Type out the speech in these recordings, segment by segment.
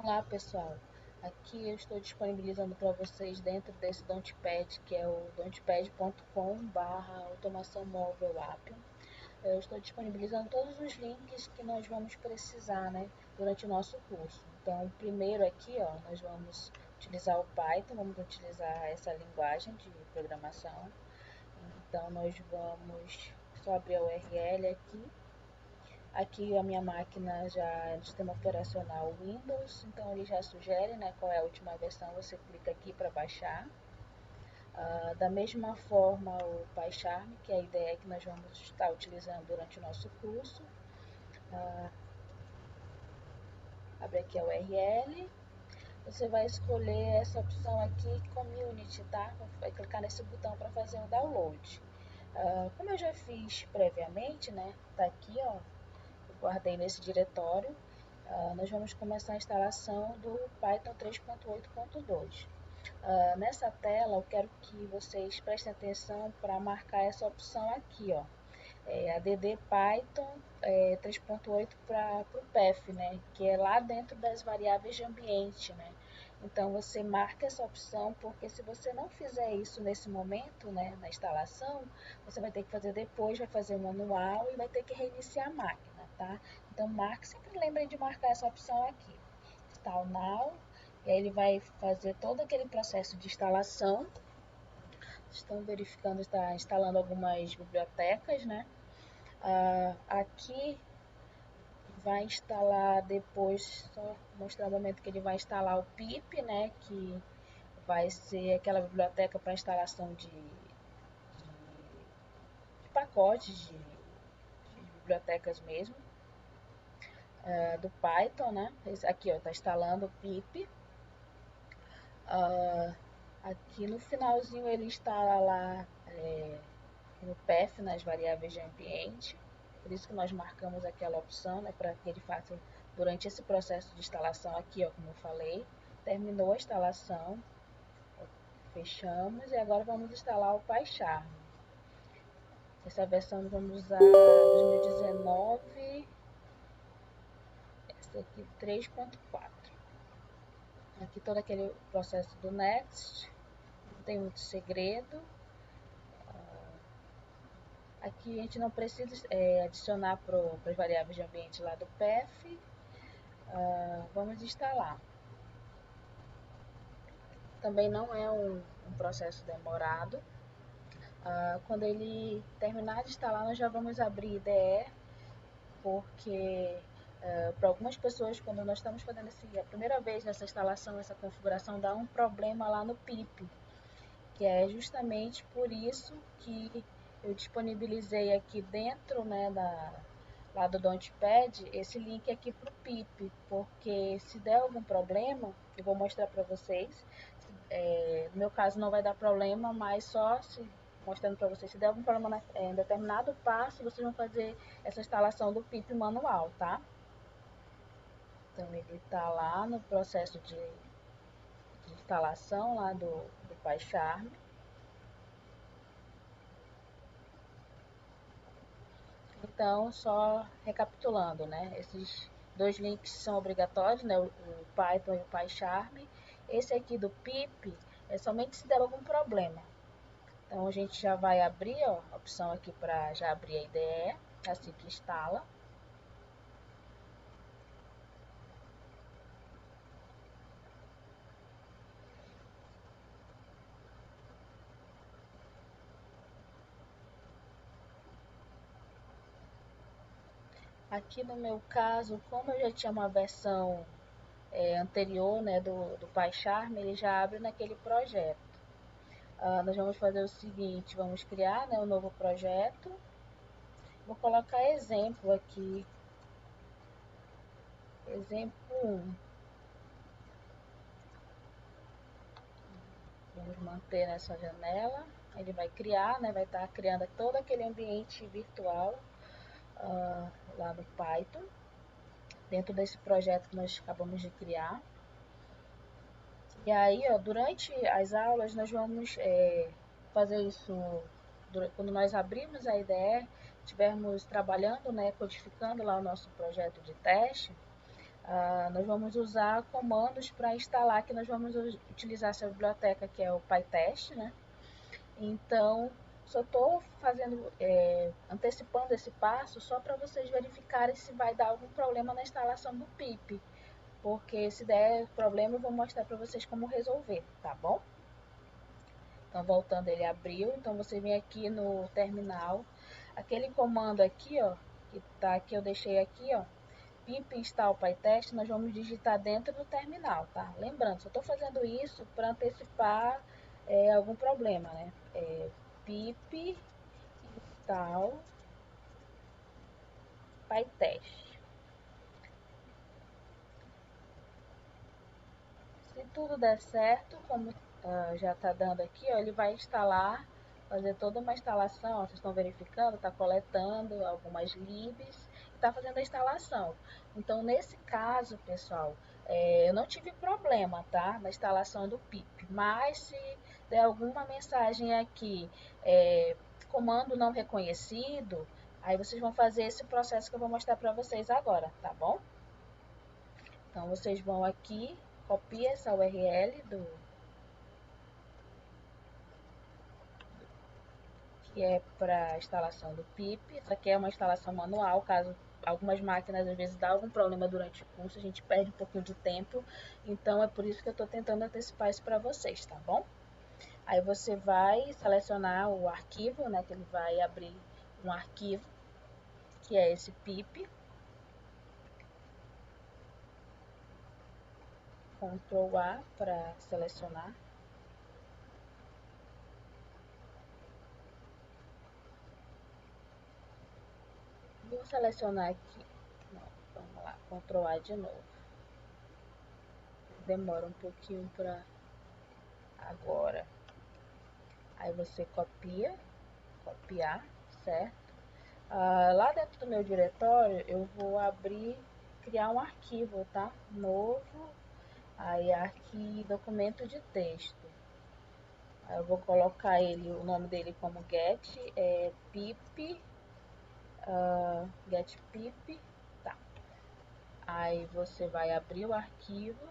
Olá pessoal, aqui eu estou disponibilizando para vocês dentro desse Don'tpad, que é o don'tpad.com/automação móvel Appium. Eu estou disponibilizando todos os links que nós vamos precisar, né, durante o nosso curso. Então, primeiro aqui, ó, nós vamos utilizar o Python, vamos utilizar essa linguagem de programação. Então, nós vamos só abrir a URL aqui. Aqui a minha máquina já é do sistema operacional Windows, então ele já sugere, né, qual é a última versão, você clica aqui para baixar. Da mesma forma o PyCharm, que é a ideia que nós vamos estar utilizando durante o nosso curso. Abre aqui a URL, você vai escolher essa opção aqui, Community, tá? Vai clicar nesse botão para fazer o download. Como eu já fiz previamente, né, tá aqui, ó, eu guardei nesse diretório. Nós vamos começar a instalação do Python 3.8.2. Nessa tela eu quero que vocês prestem atenção para marcar essa opção aqui, ó, add Python 3.8 para o path, né, que é lá dentro das variáveis de ambiente, né. Então você marca essa opção, porque se você não fizer isso nesse momento, né, na instalação, você vai ter que fazer depois, vai fazer manual e vai ter que reiniciar a máquina, tá? Então marque, sempre lembrem de marcar essa opção aqui, Install Now, e aí ele vai fazer todo aquele processo de instalação. Estão verificando, está instalando algumas bibliotecas, né? Aqui vai instalar depois, só mostrar o momento que ele vai instalar o pip, né, que vai ser aquela biblioteca para instalação de pacotes de bibliotecas mesmo, do Python, né. Aqui, ó, está instalando o pip. Aqui no finalzinho ele instala lá no path, nas variáveis de ambiente. Por isso que nós marcamos aquela opção, né, para que ele faça durante esse processo de instalação aqui, ó, como eu falei. Terminou a instalação, fechamos e agora vamos instalar o PyCharm. Essa versão vamos usar 2019, essa aqui 3.4. Aqui todo aquele processo do Next, não tem muito segredo. Aqui a gente não precisa adicionar para as variáveis de ambiente lá do path. Vamos instalar. Também não é um processo demorado. Quando ele terminar de instalar, nós já vamos abrir IDE, porque para algumas pessoas, quando nós estamos fazendo a primeira vez nessa instalação, essa configuração, dá um problema lá no pip, que é justamente por isso que eu disponibilizei aqui dentro, né, lá do Don'tpad, esse link aqui para o pip, porque se der algum problema, eu vou mostrar para vocês. No meu caso não vai dar problema, mas só se mostrando para vocês, se der algum problema em determinado passo, vocês vão fazer essa instalação do pip manual, tá? Então ele está lá no processo de instalação lá do PyCharm. Então, só recapitulando, né? Esses dois links são obrigatórios, né? O Python e o PyCharm. Esse aqui do pip é somente se der algum problema. Então, a gente já vai abrir, ó, a opção aqui para já abrir a IDE, assim que instala. Aqui no meu caso, como eu já tinha uma versão anterior, né, do PyCharm, ele já abre naquele projeto. Nós vamos fazer o seguinte, vamos criar, né, um novo projeto. Vou colocar exemplo aqui, exemplo 1. Vamos manter nessa janela. Ele vai criar, né, vai estar criando todo aquele ambiente virtual lá no Python, dentro desse projeto que nós acabamos de criar. E aí, ó, durante as aulas, nós vamos fazer isso quando nós abrirmos a IDE, estivermos trabalhando, né, codificando lá o nosso projeto de teste. Nós vamos usar comandos para instalar, que nós vamos utilizar essa biblioteca que é o PyTest, né? Então, só estou fazendo, antecipando esse passo só para vocês verificarem se vai dar algum problema na instalação do pip, porque se der problema eu vou mostrar para vocês como resolver, tá bom? Então, voltando, ele abriu, então você vem aqui no terminal, aquele comando aqui, ó, que tá aqui, eu deixei aqui, ó, pip install pytest, nós vamos digitar dentro do terminal, tá? Lembrando, só estou fazendo isso para antecipar algum problema, né? Pip install pytest. Se tudo der certo, como já está dando aqui, ó, ele vai instalar, fazer toda uma instalação, ó, vocês estão verificando, está coletando algumas libs, está fazendo a instalação. Então, nesse caso, pessoal, eu não tive problema, tá, na instalação do pip, mas se der alguma mensagem aqui, comando não reconhecido, aí vocês vão fazer esse processo que eu vou mostrar para vocês agora, tá bom? Então, vocês vão aqui, copia essa URL que é para instalação do pip. Isso aqui é uma instalação manual, caso algumas máquinas às vezes dá algum problema durante o curso, a gente perde um pouquinho de tempo, então é por isso que eu estou tentando antecipar isso para vocês, tá bom? Aí você vai selecionar o arquivo, né, que ele vai abrir um arquivo, que é esse pip, Ctrl A para selecionar. Vou selecionar aqui, não, vamos lá, Ctrl A de novo. Demora um pouquinho para agora. Aí você copiar, certo? Lá dentro do meu diretório eu vou criar um arquivo, tá? Novo, aí aqui documento de texto. Aí eu vou colocar o nome dele como get pip, tá? Aí você vai abrir o arquivo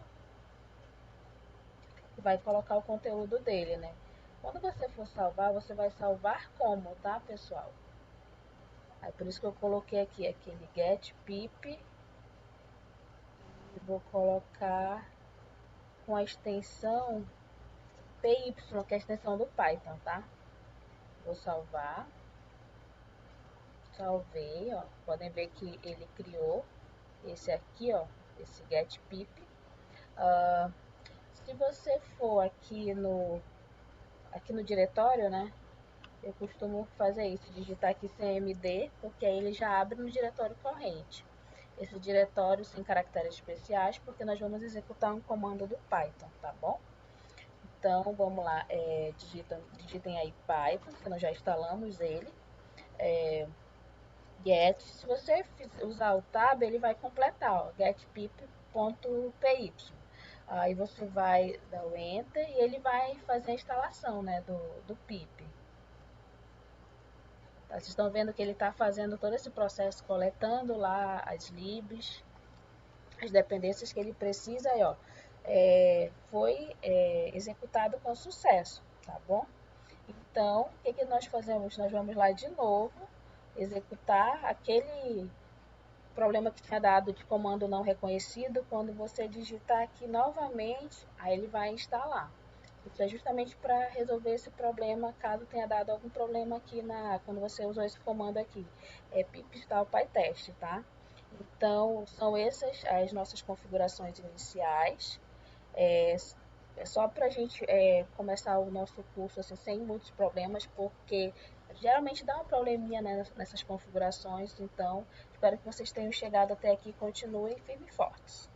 e vai colocar o conteúdo dele, né? Quando você for salvar, você vai salvar como, tá, pessoal? Aí por isso que eu coloquei aqui aquele get pip e vou colocar com a extensão py, que é a extensão do Python, tá? Vou salvar. Salvei, ó. Podem ver que ele criou esse aqui, ó, esse get pip. Se você for aqui no diretório, né? Eu costumo fazer isso, digitar aqui cmd, porque aí ele já abre no diretório corrente. Esse diretório sem caracteres especiais, porque nós vamos executar um comando do Python, tá bom? Então, vamos lá, digitem aí Python, que nós já instalamos ele. Get, se você usar o tab, ele vai completar, ó, getpip.py. Aí você vai dar o Enter e ele vai fazer a instalação, né, do pip. Tá, vocês estão vendo que ele está fazendo todo esse processo, coletando lá as libs, as dependências que ele precisa, aí, ó, foi executado com sucesso, tá bom? Então, o que nós fazemos? Nós vamos lá de novo, executar aquele problema que tinha dado de comando não reconhecido. Quando você digitar aqui novamente, aí ele vai instalar. Isso é justamente para resolver esse problema, caso tenha dado algum problema aqui quando você usou esse comando aqui, pip install pytest, tá? Então, são essas as nossas configurações iniciais. É só para a gente começar o nosso curso assim, sem muitos problemas, porque geralmente dá um probleminha, né, nessas configurações. Então, espero que vocês tenham chegado até aqui e continuem firmes e fortes.